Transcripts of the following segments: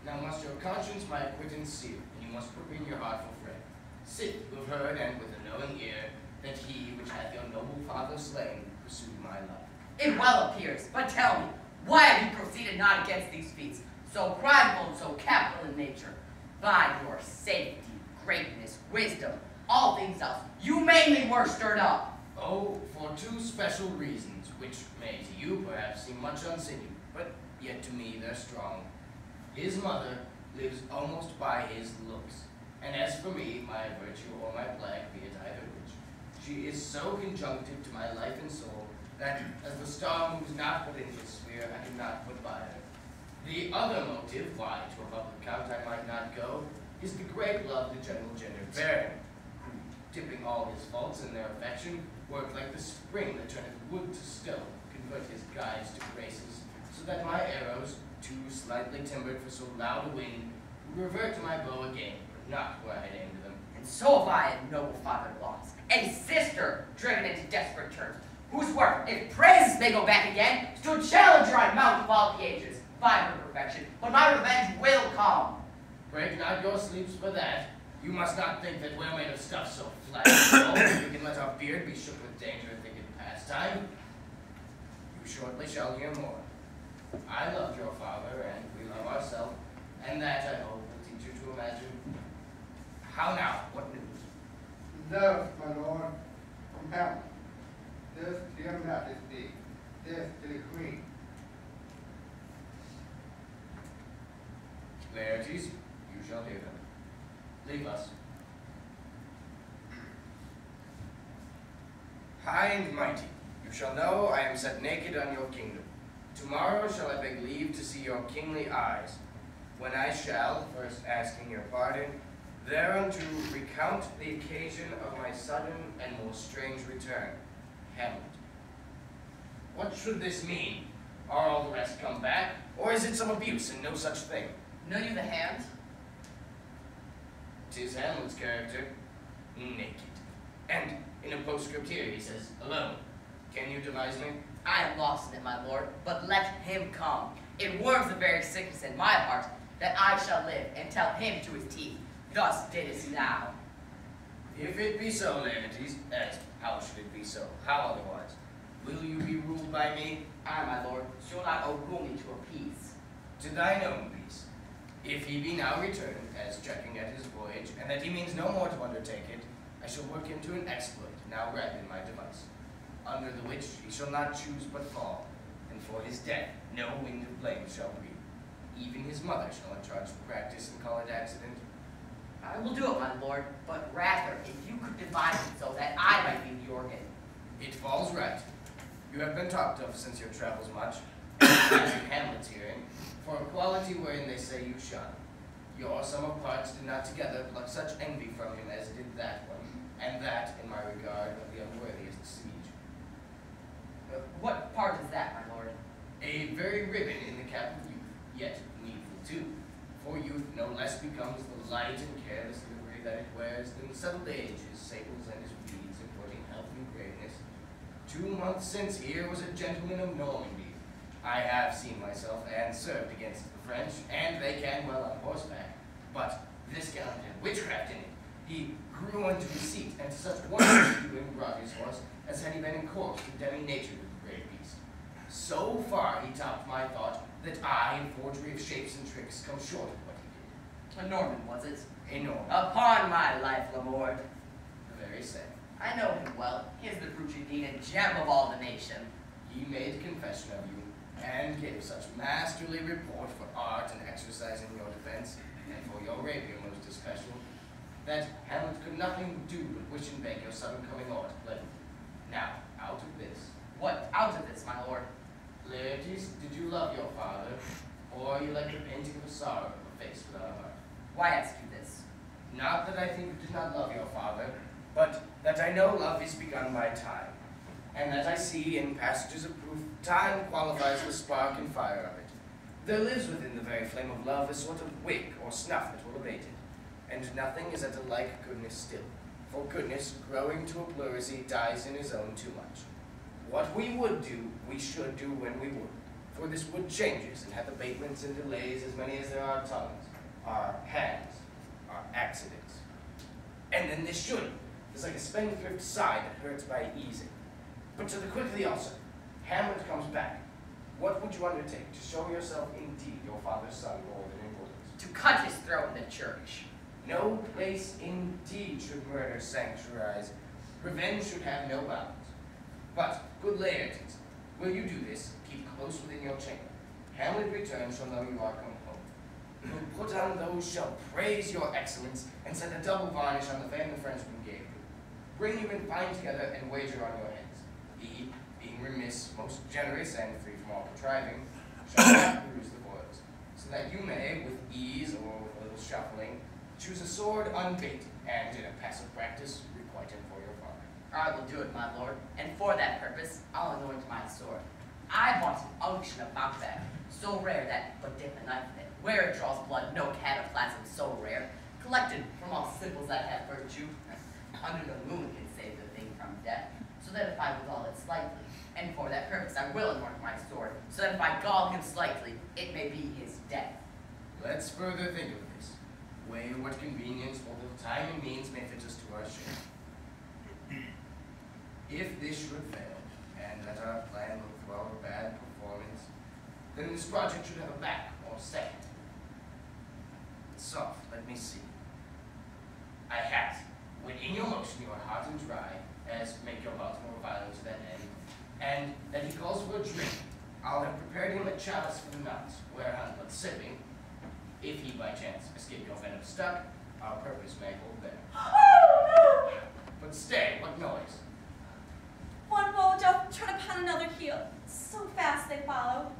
Now must your conscience my acquittance seal, and you must put me in your heart for friend. Sit, who have heard, and with a knowing ear, that he which hath your noble father slain pursued my life. It well appears, but tell me, why have you proceeded not against these feats, so prideful and so capital in nature? By your safety, greatness, wisdom, all things else, you mainly were stirred up. Oh, for two special reasons, which may to you perhaps seem much unsingular, but yet to me they're strong. His mother lives almost by his looks, and as for me, my virtue or my plague, be it either which, she is so conjunctive to my life and soul, that as the star moves not but in his sphere, I cannot but by her. The other motive why to a public count I might not go, is the great love the general gender bear him, who, dipping all his faults in their affection, work like the spring that turneth wood to stone, convert his guides to graces, so that my arrows, too slightly timbered for so loud a wind, would revert to my bow again, but not where I had aimed them. And so have I a noble father-in-laws, a sister driven into desperate turns, whose work, if praises may go back again, stood challenger on Mount of all the ages, by her perfection, but my revenge will come. Break not your sleeps for that. You must not think that we're made of stuff so flat. No, we can let our beard be shook with danger and think it pastime. You shortly shall hear more. I loved your father, and we love ourselves, and that, I hope, will teach you to imagine. How now? What news? This, my lord, from Hamlet. This to your majesty, this to the queen. Laertes, you shall hear them. Leave us. High and mighty, you shall know I am set naked on your kingdom. Tomorrow shall I beg leave to see your kingly eyes, when I shall, first asking your pardon, thereunto recount the occasion of my sudden and most strange return. Hamlet. What should this mean? Are all the rest come back, or is it some abuse and no such thing? Know you the hand? 'Tis Hamlet's character, naked. And in a postscript here he says, alone. Can you devise me? I am lost in it, my lord, but let him come. It warms the very sickness in my heart, that I shall live and tell him to his teeth, thus didst thou. If it be so, Laertes, as how should it be so? How otherwise? Will you be ruled by me? I, my lord, shall not overrule me to a peace. To thine own peace. If he be now returned, as checking at his voyage, and that he means no more to undertake it, I shall work him to an exploit, now read in my device, under the which he shall not choose but fall, and for his death no wind of blame shall breathe. Even his mother shall not charge the practice and call it accident. I will do it, my lord, but rather, if you could devise it so that I might be the organ. It falls right. You have been talked of since your travels much, as in Hamlet's hearing, for a quality wherein they say you shun. Your sum of parts did not together pluck such envy from him as did that one, and that, in my regard, of the unworthiest siege. What part is that, my lord? A very ribbon in the cap of youth, yet needful too. For youth no less becomes the light and careless livery that it wears than settled age his sables and his weeds, importing health and greatness. 2 months since here was a gentleman of Normandy. I have seen myself and served against the French, and they can well on horseback. But this gallant had witchcraft in it. He grew unto his seat, and to such wonders doing brought his horse, as had he been in course condemning nature with the great beast. So far he topped my thought, that I, in forgery of shapes and tricks, come short of what he did. A Norman, was it? A Norman. Upon my life, Lamord. The very same. I know him well. He is the brute indeed, and gem of all the nation. He made confession of you, and gave such masterly report for art and exercise in your defense, and for your rapier most especial, that Hamlet could nothing do but wish and beg your sudden coming o'er to play. Now, out of this. What out of this, my lord? Laertes, did you love your father, or you like the painting of a sorrow of a face without a heart? Why ask you this? Not that I think you did not love your father, but that I know love is begun by time, and that I see in passages of proof time qualifies the spark and fire of it. There lives within the very flame of love a sort of wick or snuff that will abate it, and nothing is at a like goodness still, for goodness, growing to a pleurisy, dies in his own too much. What we would do, we should do when we would, For this wood changes and hath abatements and delays as many as there are tongues, are hands, are accidents. And then this should is like a spendthrift sigh that hurts by easing. But to the quickly also, Hamlet comes back. What would you undertake to show yourself indeed your father's son more than importance? To cut his throat in the church. No place indeed should murder sanctuarize. Revenge should have no bounds. But, good Laertes, will you do this, keep close within your chamber. Hamlet returns from though you are come home. You will put on those shall praise your excellence, and set a double varnish on the fame the Frenchman gave you. Bring you in fine together, and wager on your heads. He, being remiss, most generous, and free from all contriving, shall not bruise the boils, so that you may, with ease or with a little shuffling, choose a sword unbaited, and in a passive practice, requite him for your father. I will do it, my lord, and for that purpose, I'll anoint my sword. I want an unction about that, so rare that, but dip a knife in it, where it draws blood, no cataplasm so rare, collected from all simples that have virtue, under the moon can save the thing from death, so that if I withal it slightly, and for that purpose I will anoint my sword, so that if I gall him slightly, it may be his death. Let's further think of this. Weigh what convenience, both of time and means, may fit us to our share. If this should fail, and that our plan look through our bad performance, then this project should have a back or second. Soft, let me see. I have, when in your motion your heart and dry, as make your heart more violent to that end, and that he calls for a drink, I'll have prepared him a chalice for the nuts, whereon but sipping, if he by chance escape your venom stuck, our purpose may hold there. Oh, no! But stay, what noise? One bulge up, try to pound another heel. So fast they follow.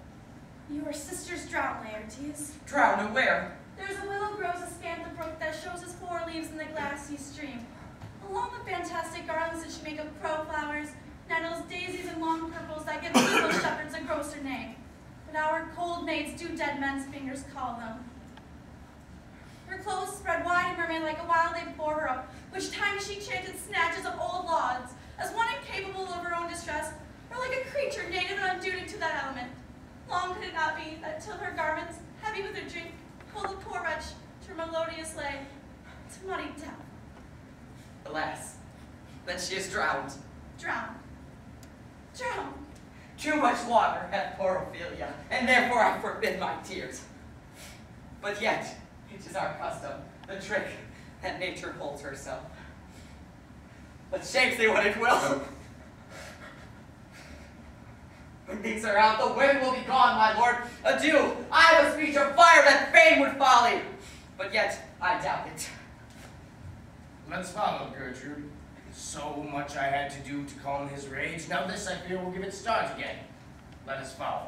Your sisters drown, Laertes. Drown where? There's a willow grows askant the brook that shows its 4 leaves in the glassy stream. Along the fantastic garlands that she make of crow flowers, nettles, daisies, and long purples that give evil shepherds a grosser name. But our cold maids do dead men's fingers call them. Her clothes spread wide and mermaid like a while they bore her up, which time she chanted snatches of old lauds, as one incapable of her own distress, or like a creature native and undued to that element. Long could it not be that till her garments, heavy with her drink, pulled the poor wretch to her melodious lay, to muddy death. Alas, then she is drowned. Drowned. Drowned. Too much water hath poor Ophelia, and therefore I forbid my tears. But yet, it is our custom, the trick that nature holds herself. But shake thee what it will. When these are out, the wind will be gone, my lord. Adieu, I have a speech of fire that fain would folly. But yet, I doubt it. Let's follow, Gertrude. So much I had to do to calm his rage. Now this, I fear, will give it start again. Let us follow.